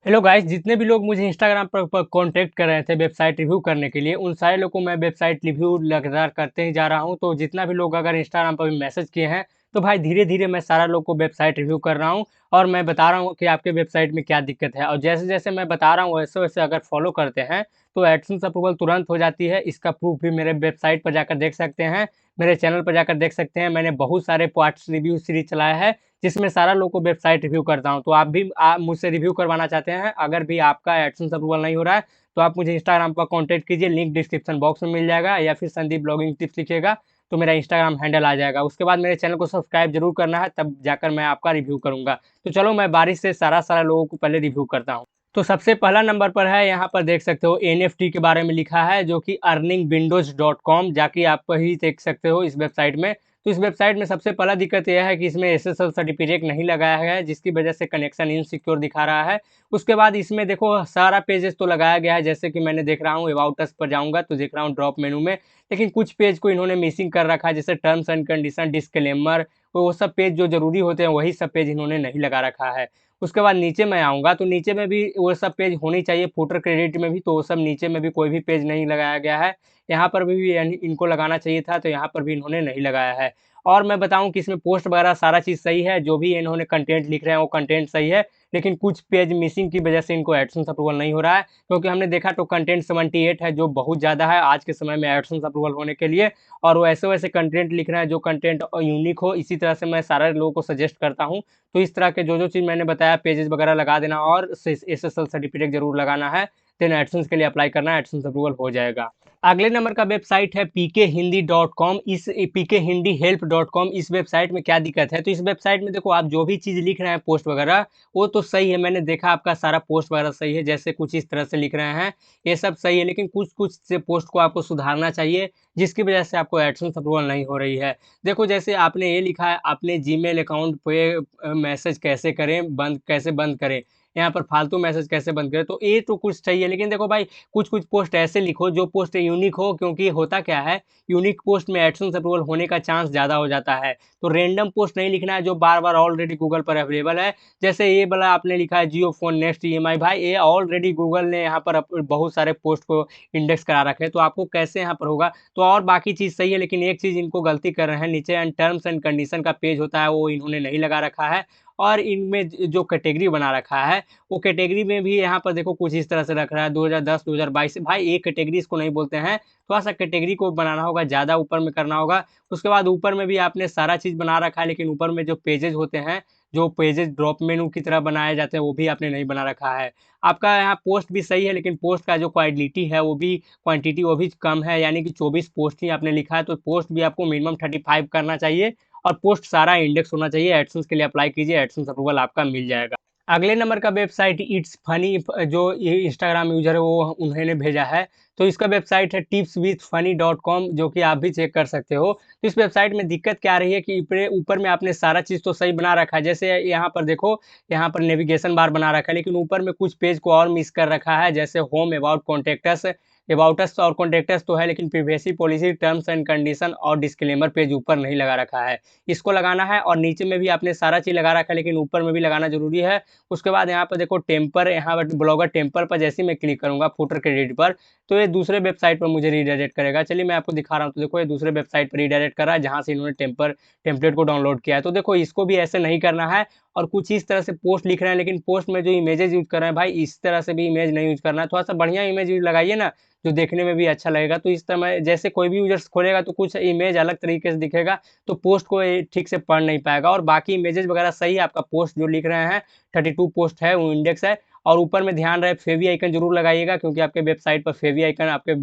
Hello guys, जितने भी लोग मुझे इंस्टाग्राम पर कांटेक्ट कर रहे थे वेबसाइट रिव्यू करने के लिए, उन सारे लोग को मैं वेबसाइट रिव्यू लगातार करते ही जा रहा हूं। तो जितना भी लोग अगर इंस्टाग्राम पर भी मैसेज किए हैं, तो भाई धीरे धीरे मैं सारा लोग को वेबसाइट रिव्यू कर रहा हूं और मैं बता रहा हूं कि आपके वेबसाइट में क्या दिक्कत है। और जैसे जैसे मैं बता रहा हूं वैसे वैसे अगर फॉलो करते हैं तो एडसेंस अप्रूवल तुरंत हो जाती है। इसका प्रूफ भी मेरे वेबसाइट पर जाकर देख सकते हैं, मेरे चैनल पर जाकर देख सकते हैं। मैंने बहुत सारे पार्ट्स रिव्यू सीरीज चलाया है जिसमें सारा लोग को वेबसाइट रिव्यू करता हूँ। तो आप भी मुझसे रिव्यू करवाना चाहते हैं, अगर भी आपका एडसेंस अप्रूवल नहीं हो रहा है, तो आप मुझे इंस्टाग्राम पर कॉन्टैक्ट कीजिए। लिंक डिस्क्रिप्शन बॉक्स में मिल जाएगा, या फिर संदीप ब्लॉगिंग टिप्स लिखिएगा तो मेरा इंस्टाग्राम हैंडल आ जाएगा। उसके बाद मेरे चैनल को सब्सक्राइब जरूर करना है, तब जाकर मैं आपका रिव्यू करूँगा। तो चलो मैं बारी से सारा सारा लोगों को पहले रिव्यू करता हूँ। तो सबसे पहला नंबर पर है, यहाँ पर देख सकते हो एनएफटी के बारे में लिखा है, जो कि earningwindows.com जाके आप ही देख सकते हो इस वेबसाइट में। तो इस वेबसाइट में सबसे पहला दिक्कत यह है कि इसमें एसएसएल सर्टिफिकेट नहीं लगाया गया है, जिसकी वजह से कनेक्शन इनसिक्योर दिखा रहा है। उसके बाद इसमें देखो सारा पेजेस तो लगाया गया है, जैसे कि मैंने देख रहा हूँ अबाउट अस पर जाऊँगा तो देख रहा हूँ ड्रॉप मेनू में, लेकिन कुछ पेज को इन्होंने मिसिंग कर रखा है, जैसे टर्म्स एंड कंडीशन, डिस्क्लेमर। वो सब पेज जो ज़रूरी होते हैं वही सब पेज इन्होंने नहीं लगा रखा है। उसके बाद नीचे मैं आऊँगा तो नीचे में भी वो सब पेज होनी चाहिए, फुटर क्रेडिट में भी, तो वो सब नीचे में भी कोई भी पेज नहीं लगाया गया है। यहाँ पर भी यानी इनको लगाना चाहिए था, तो यहाँ पर भी इन्होंने नहीं लगाया है। और मैं बताऊँ कि इसमें पोस्ट वगैरह सारा चीज़ सही है, जो भी इन्होंने कंटेंट लिख रहे हैं वो कंटेंट सही है, लेकिन कुछ पेज मिसिंग की वजह से इनको एडसेंस अप्रूवल नहीं हो रहा है। क्योंकि हमने देखा तो कंटेंट 78 है, जो बहुत ज़्यादा है आज के समय में एडसेंस अप्रूवल होने के लिए। और वो ऐसे-वैसे कंटेंट लिख रहे हैं जो कंटेंट यूनिक हो। इसी तरह से मैं सारे लोगों को सजेस्ट करता हूँ। तो इस तरह के जो चीज़ मैंने बताया, पेजेस वगैरह लगा देना और एसएसएल सर्टिफिकेट ज़रूर लगाना है। देन एडसेंस के लिए अप्लाई करना है, एडसेंस अप्रूवल हो जाएगा। अगले नंबर का वेबसाइट है pkhindi.com। इस pkhindihelp.com, इस वेबसाइट में क्या दिक्कत है? तो इस वेबसाइट में देखो आप जो भी चीज़ लिख रहे हैं पोस्ट वगैरह, वो तो सही है। मैंने देखा आपका सारा पोस्ट वगैरह सही है, जैसे कुछ इस तरह से लिख रहे हैं, ये सब सही है। लेकिन कुछ-कुछ से पोस्ट को आपको सुधारना चाहिए, जिसकी वजह से आपको एडसेंस अप्रूवल नहीं हो रही है। देखो जैसे आपने ये लिखा है, अपने जीमेल अकाउंट पे मैसेज कैसे करें, कैसे बंद करें? यहाँ पर फालतू मैसेज कैसे बंद करें? तो ये तो कुछ सही है, लेकिन देखो भाई कुछ-कुछ पोस्ट ऐसे लिखो जो पोस्ट यूनिक हो, क्योंकि होता क्या है, यूनिक पोस्ट में एडसेंस अप्रूवल होने का चांस ज़्यादा हो जाता है। तो रैंडम पोस्ट नहीं लिखना है जो बार-बार ऑलरेडी गूगल पर अवेलेबल है। जैसे ये वाला आपने लिखा है जियो फ़ोन नेक्स्ट ईएमआई, भाई ये ऑलरेडी गूगल ने यहाँ पर बहुत सारे पोस्ट को इंडेक्स करा रखे हैं, तो आपको कैसे यहाँ पर होगा? तो और बाकी चीज़ सही है, लेकिन एक चीज़ इनको गलती कर रहे हैं, नीचे टर्म्स एंड कंडीशन का पेज होता है वो इन्होंने नहीं लगा रखा है। और इनमें जो कैटेगरी बना रखा है, वो कैटेगरी में भी यहाँ पर देखो कुछ इस तरह से रख रहा है 2010, 2022। भाई एक कैटेगरी इसको नहीं बोलते हैं, थोड़ा-सा कैटेगरी को बनाना होगा, ज़्यादा ऊपर में करना होगा। उसके बाद ऊपर में भी आपने सारा चीज़ बना रखा है, लेकिन ऊपर में जो पेजेज़ होते हैं, जो पेजेज़ ड्रॉप मेनू की तरह बनाए जाते हैं, वो भी आपने नहीं बना रखा है। आपका यहाँ पोस्ट भी सही है, लेकिन पोस्ट का जो क्वालिटी है वो भी, क्वांटिटी वो भी कम है, यानी कि 24 पोस्ट ही आपने लिखा है, तो पोस्ट भी आपको मिनिमम 35 करना चाहिए और पोस्ट सारा इंडेक्स होना चाहिए। एडसेंस के लिए अप्लाई कीजिए, एडसेंस अप्रूवल आपका मिल जाएगा। अगले नंबर का वेबसाइट इट्स फनी, जो ये इंस्टाग्राम यूज़र है वो उन्होंने भेजा है। तो इसका वेबसाइट है tipswithfunny.com, जो कि आप भी चेक कर सकते हो। तो इस वेबसाइट में दिक्कत क्या आ रही है कि ऊपरे ऊपर में आपने सारा चीज़ तो सही बना रखा है। जैसे यहाँ पर देखो, यहाँ पर नेविगेशन बार बना रखा है, लेकिन ऊपर में कुछ पेज को और मिस कर रखा है, जैसे home, about, contact us. About us और कॉन्टैक्ट अस तो है, लेकिन privacy policy, terms and condition और डिस्क्लेमर पेज ऊपर नहीं लगा रखा है। इसको लगाना है, और नीचे में भी आपने सारा चीज़ लगा रखा है, लेकिन ऊपर में भी लगाना ज़रूरी है। उसके बाद यहाँ पर देखो टेम्पर, यहाँ पर ब्लॉगर टेम्पर पर जैसे ही मैं क्लिक करूँगा फुटर क्रेडिट पर, तो ये दूसरे वेबसाइट पर मुझे रीडायरेक्ट करेगा। चलिए मैं आपको दिखा रहा हूँ, तो देखो ये दूसरे वेबसाइट पर रीडायरेक्ट कर रहा है, जहाँ से इन्होंने टेम्पलेट को डाउनलोड किया है। तो देखो इसको भी ऐसे नहीं करना है। और कुछ इस तरह से पोस्ट लिख रहे हैं, लेकिन पोस्ट में जो इमेजेज़ यूज़ कर रहे हैं, भाई इस तरह से भी इमेज नहीं यूज़ करना है। थोड़ा-सा बढ़िया इमेज लगाइए ना, जो देखने में भी अच्छा लगेगा। तो इस समय जैसे कोई भी यूज़र्स खोलेगा तो कुछ इमेज अलग तरीके से दिखेगा, तो पोस्ट को ये ठीक से पढ़ नहीं पाएगा। और बाकी इमेजेज़ वगैरह सही है, आपका पोस्ट जो लिख रहे हैं 32 पोस्ट है, वो इंडेक्स है। और ऊपर में ध्यान रहे फेवी आइकन ज़रूर लगाइएगा, क्योंकि आपके वेबसाइट पर फेवी आइकन आपके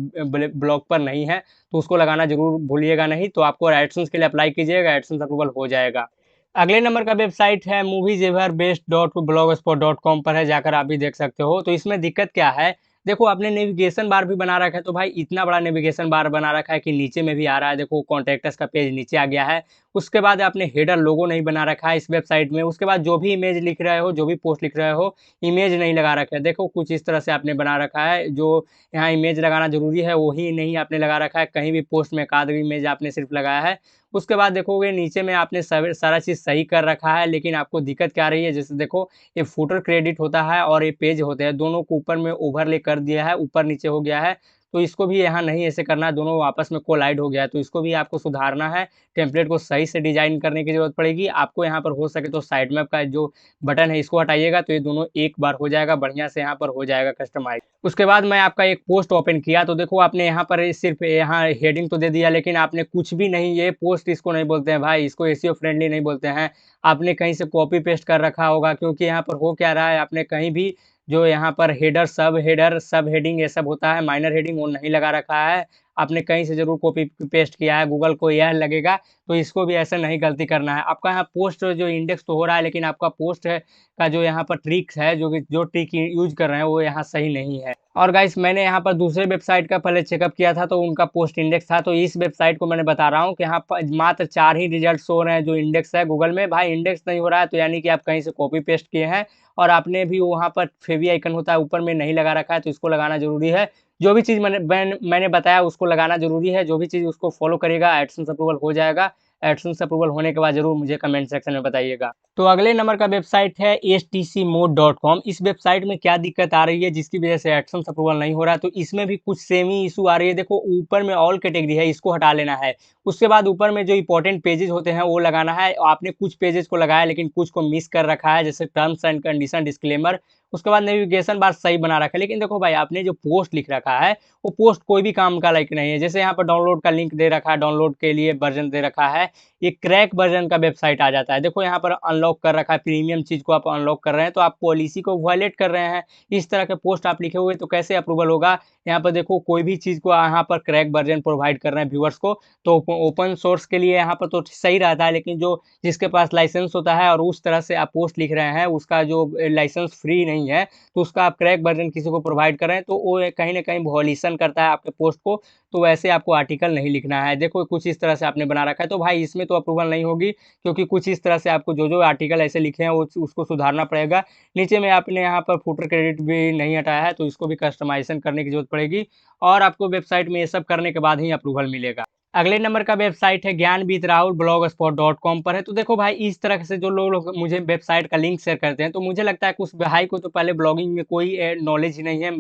ब्लॉग पर नहीं है, तो उसको लगाना ज़रूर भूलिएगा नहीं। तो आपको एडसेंस के लिए अप्लाई कीजिएगा, एडसेंस अप्रूवल हो जाएगा। अगले नंबर का वेबसाइट है movies-ever-best.blogspot.com पर है, जाकर आप भी देख सकते हो। तो इसमें दिक्कत क्या है, देखो आपने नेविगेशन बार भी बना रखा है, तो भाई इतना बड़ा नेविगेशन बार बना रखा है कि नीचे में भी आ रहा है। देखो कॉन्टैक्ट अस का पेज नीचे आ गया है। उसके बाद आपने हेडर लोगो नहीं बना रखा है इस वेबसाइट में। उसके बाद जो भी इमेज लिख रहे हो, जो भी पोस्ट लिख रहे हो, इमेज नहीं लगा रखा है। देखो कुछ इस तरह से आपने बना रखा है, जो यहाँ इमेज लगाना ज़रूरी है, वही नहीं आपने लगा रखा है। कहीं भी पोस्ट में एक आध इमेज आपने सिर्फ़ लगाया है। उसके बाद देखोगे नीचे में आपने सारा चीज़ सही कर रखा है, लेकिन आपको दिक्कत क्या आ रही है, जैसे देखो ये फुटर क्रेडिट होता है और ये पेज होते हैं, दोनों को ऊपर में ओवरले कर दिया है, ऊपर-नीचे हो गया है। तो इसको भी यहाँ नहीं ऐसे करना है, दोनों आपस में कोलाइड हो गया है, तो इसको भी आपको सुधारना है। टेम्पलेट को सही से डिज़ाइन करने की ज़रूरत पड़ेगी। आपको यहाँ पर हो सके तो साइड मैप का जो बटन है इसको हटाइएगा, तो ये दोनों एक बार हो जाएगा, बढ़िया से यहाँ पर हो जाएगा कस्टमाइज़। उसके बाद मैं आपका एक पोस्ट ओपन किया, तो देखो आपने यहाँ पर सिर्फ़ यहाँ हेडिंग तो दे दिया, लेकिन आपने कुछ भी नहीं, ये पोस्ट इसको नहीं बोलते हैं भाई, इसको एसईओ फ्रेंडली नहीं बोलते हैं। आपने कहीं से कॉपी पेस्ट कर रखा होगा, क्योंकि यहाँ पर हो क्या रहा है, आपने कहीं भी जो यहाँ पर हेडर, सब हेडिंग ये सब होता है, माइनर हेडिंग वो नहीं लगा रखा है। आपने कहीं से ज़रूर कॉपी पेस्ट किया है, गूगल को यह लगेगा, तो इसको भी ऐसे नहीं गलती करना है। आपका यहाँ पोस्ट जो इंडेक्स तो हो रहा है, लेकिन आपका पोस्ट है का जो यहाँ पर ट्रिक्स है, जो ट्रिक यूज़ कर रहे हैं, वो यहाँ सही नहीं है। और गाइस मैंने यहाँ पर दूसरे वेबसाइट का पहले चेकअप किया था, तो उनका पोस्ट इंडेक्स था, तो इस वेबसाइट को मैंने बता रहा हूँ कि यहाँ पर मात्र 4 ही रिज़ल्ट शो हो रहे हैं जो इंडेक्स है गूगल में। भाई इंडेक्स नहीं हो रहा है, तो यानी कि आप कहीं से कॉपी पेस्ट किए हैं और आपने भी वहाँ पर फेवी आइकन होता है ऊपर में नहीं लगा रखा है, तो इसको लगाना ज़रूरी है। जो भी चीज़ मैंने बताया उसको लगाना ज़रूरी है, जो भी चीज़ उसको फ़ॉलो करिएगा, एडसेंस अप्रूवल हो जाएगा। एडसेंस अप्रूवल होने के बाद ज़रूर मुझे कमेंट सेक्शन में बताइएगा। तो अगले नंबर का वेबसाइट है htcmode.com। इस वेबसाइट में क्या दिक्कत आ रही है जिसकी वजह से एडसेंस अप्रूवल नहीं हो रहा है, तो इसमें भी कुछ सेम ही इशू आ रही है। देखो ऊपर में ऑल कैटेगरी है, इसको हटा लेना है। उसके बाद ऊपर में जो इंपॉर्टेंट पेजेज़ होते हैं वो लगाना है। आपने कुछ पेजेज़ को लगाया, लेकिन कुछ को मिस कर रखा है, जैसे टर्म्स एंड कंडीशन, डिस्क्लेमर। उसके बाद नेविगेशन बार सही बना रखा है, लेकिन देखो भाई आपने जो पोस्ट लिख रखा है, वो पोस्ट कोई भी काम का लायक नहीं है। जैसे यहाँ पर डाउनलोड का लिंक दे रखा है, डाउनलोड के लिए वर्ज़न दे रखा है, ये क्रैक वर्ज़न का वेबसाइट आ जाता है। देखो यहाँ पर अनलॉक कर रखा है, प्रीमियम चीज़ को आप अनलॉक कर रहे हैं, तो आप पॉलिसी को वायलेट कर रहे हैं। इस तरह के पोस्ट आप लिखे हुए तो कैसे अप्रूवल होगा? यहाँ पर देखो कोई भी चीज़ को यहाँ पर क्रैक वर्ज़न प्रोवाइड कर रहे हैं व्यूअर्स को, तो ओपन सोर्स के लिए यहाँ पर तो सही रहता है, लेकिन जो जिसके पास लाइसेंस होता है और उस तरह से आप पोस्ट लिख रहे हैं, उसका जो लाइसेंस फ्री नहीं है, तो उसका आप क्रैक वर्ज़न किसी को प्रोवाइड कर रहे हैं, तो वो कहीं न कहीं वॉल्यूशन करता है आपके पोस्ट को, तो वैसे आपको आर्टिकल नहीं लिखना है। देखो कुछ इस तरह से आपने बना रखा है, तो भाई इसमें तो अप्रूवल नहीं होगी, क्योंकि कुछ इस तरह से आपको जो आर्टिकल ऐसे लिखे हैं वो उसको सुधारना पड़ेगा। नीचे में आपने यहाँ पर फुटर क्रेडिट भी नहीं हटाया है, तो इसको भी कस्टमाइज़ेशन करने की ज़रूरत पड़ेगी और आपको वेबसाइट में ये सब करने के बाद ही अप्रूवल मिलेगा। अगले नंबर का वेबसाइट है ज्ञानबीत राहुल blogspot.com पर है। तो देखो भाई इस तरह से जो लोग मुझे वेबसाइट का लिंक शेयर करते हैं, तो मुझे लगता है कि उस भाई को तो पहले ब्लॉगिंग में कोई नॉलेज ही नहीं है।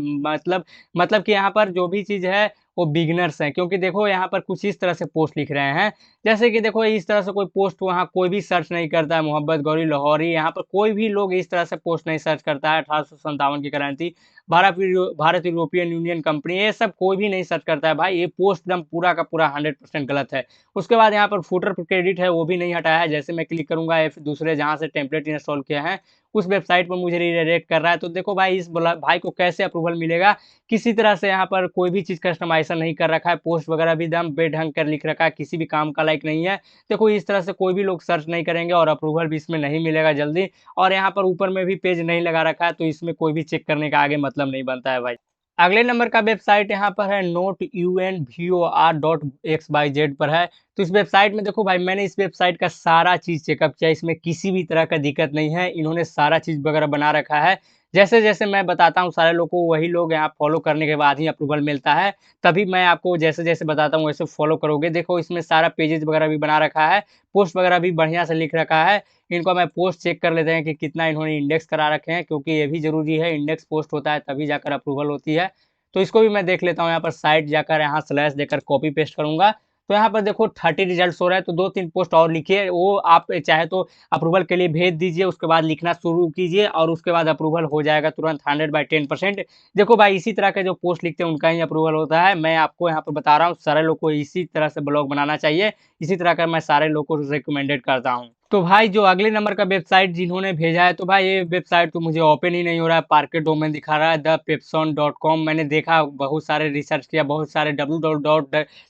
मतलब कि यहाँ पर जो भी चीज़ है वो बिगिनर्स हैं, क्योंकि देखो यहाँ पर कुछ इस तरह से पोस्ट लिख रहे हैं, जैसे कि देखो इस तरह से कोई पोस्ट वहाँ कोई भी सर्च नहीं करता है। मोहब्बत गौरी लाहौरी, यहाँ पर कोई भी लोग इस तरह से पोस्ट नहीं सर्च करता है। 1857 की क्रांति, भारत यूरोपियन यूनियन कंपनी, ये सब कोई भी नहीं सर्च करता है भाई। ये पोस्ट एकदम पूरा का पूरा 100% गलत है। उसके बाद यहाँ पर फुटर क्रेडिट है वो भी नहीं हटाया है। जैसे मैं क्लिक करूँगा दूसरे जहाँ से टेम्पलेट इंस्टॉल किया है उस वेबसाइट पर मुझे रीडायरेक्ट कर रहा है। तो देखो भाई इस भाई को कैसे अप्रूवल मिलेगा? किसी तरह से यहाँ पर कोई भी चीज़ कस्टमाइज़ेशन नहीं कर रखा है, पोस्ट वगैरह भी एकदम बेढंग कर लिख रखा है, किसी भी काम का लायक नहीं है। देखो इस तरह से कोई भी लोग सर्च नहीं करेंगे और अप्रूवल भी इसमें नहीं मिलेगा जल्दी। और यहाँ पर ऊपर में भी पेज नहीं लगा रखा है, तो इसमें कोई भी चेक करने का आगे मतलब नहीं बनता है भाई। अगले नंबर का वेबसाइट यहाँ पर है noteunvor.xyz पर है। तो इस वेबसाइट में देखो भाई मैंने इस वेबसाइट का सारा चीज़ चेकअप किया, इसमें किसी भी तरह का दिक्कत नहीं है। इन्होंने सारा चीज़ वगैरह बना रखा है। जैसे-जैसे मैं बताता हूँ सारे लोग को, वही लोग यहाँ फॉलो करने के बाद ही अप्रूवल मिलता है। तभी मैं आपको जैसे-जैसे बताता हूँ वैसे फॉलो करोगे। देखो इसमें सारा पेजेज़ वगैरह भी बना रखा है, पोस्ट वगैरह भी बढ़िया से लिख रखा है। इनका मैं पोस्ट चेक कर लेते हैं कि कितना इन्होंने इंडेक्स करा रखे हैं, क्योंकि ये भी ज़रूरी है, इंडेक्स पोस्ट होता है तभी जाकर अप्रूवल होती है। तो इसको भी मैं देख लेता हूँ, यहाँ पर साइट जाकर यहाँ स्लैश देकर कॉपी पेस्ट करूँगा। तो यहाँ पर देखो 30 रिजल्ट्स हो रहा है, तो 2-3 पोस्ट और लिखिए, वो आप चाहे तो अप्रूवल के लिए भेज दीजिए, उसके बाद लिखना शुरू कीजिए और उसके बाद अप्रूवल हो जाएगा तुरंत 100/10%। देखो भाई इसी तरह के जो पोस्ट लिखते हैं उनका ही अप्रूवल होता है। मैं आपको यहाँ पर बता रहा हूँ, सारे लोग को इसी तरह से ब्लॉग बनाना चाहिए। इसी तरह का मैं सारे लोग को रिकमेंडेड करता हूँ। तो भाई जो अगले नंबर का वेबसाइट जिन्होंने भेजा है, तो भाई ये वेबसाइट तो मुझे ओपन ही नहीं हो रहा है, पार्केट डोमेन दिखा रहा है thepepson.com। मैंने देखा, बहुत सारे रिसर्च किया, बहुत सारे डब्ल्यू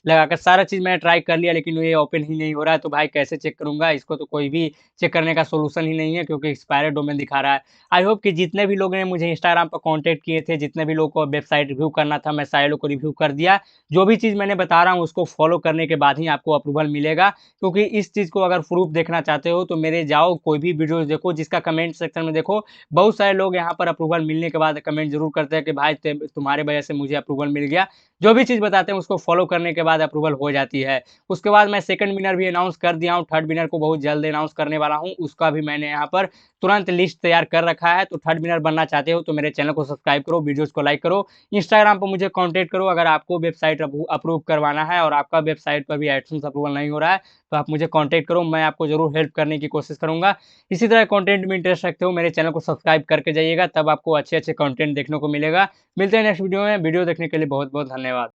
लगाकर सारा चीज़ मैंने ट्राई कर लिया, लेकिन ये ओपन ही नहीं हो रहा है। तो भाई कैसे चेक करूँगा इसको? तो कोई भी चेक करने का सॉल्यूशन ही नहीं है, क्योंकि एक्सपायर्ड डोमेन दिखा रहा है। आई होप कि जितने भी लोगों ने मुझे इंस्टाग्राम पर कॉन्टैक्ट किए थे, जितने भी लोगों को वेबसाइट रिव्यू करना था, मैं सारे लोग को रिव्यू कर दिया। जो भी चीज़ मैंने बता रहा हूँ उसको फॉलो करने के बाद ही आपको अप्रूवल मिलेगा, क्योंकि इस चीज़ को अगर प्रूफ देखना चाहते चाहते हो तो मेरे जाओ कोई भी वीडियोज़ देखो, जिसका कमेंट सेक्शन में देखो, बहुत सारे लोग यहाँ पर अप्रूवल मिलने के बाद कमेंट ज़रूर करते हैं कि भाई तुम्हारे वजह से मुझे अप्रूवल मिल गया। जो भी चीज़ बताते हैं उसको फॉलो करने के बाद अप्रूवल हो जाती है। उसके बाद मैं सेकंड विनर भी अनाउंस कर दिया हूँ, थर्ड विनर को बहुत जल्द अनाउंस करने वाला हूँ। उसका भी मैंने यहाँ पर तुरंत लिस्ट तैयार कर रखा है। तो थर्ड विनर बनना चाहते हो तो मेरे चैनल को सब्सक्राइब करो, वीडियोज़ को लाइक करो, इंस्टाग्राम पर मुझे कॉन्टैक्ट करो अगर आपको वेबसाइट अप्रूव करवाना है और आपका वेबसाइट पर भी एडसेंस अप्रूवल नहीं हो रहा है, तो आप मुझे कॉन्टैक्ट करो, मैं आपको ज़रूर हेल्प करने की कोशिश करूँगा। इसी तरह कंटेंट में इंटरेस्ट रखते हो मेरे चैनल को सब्सक्राइब करके जाइएगा, तब आपको अच्छे-अच्छे कंटेंट देखने को मिलेगा। मिलते हैं नेक्स्ट वीडियो में, वीडियो देखने के लिए बहुत-बहुत धन्यवाद।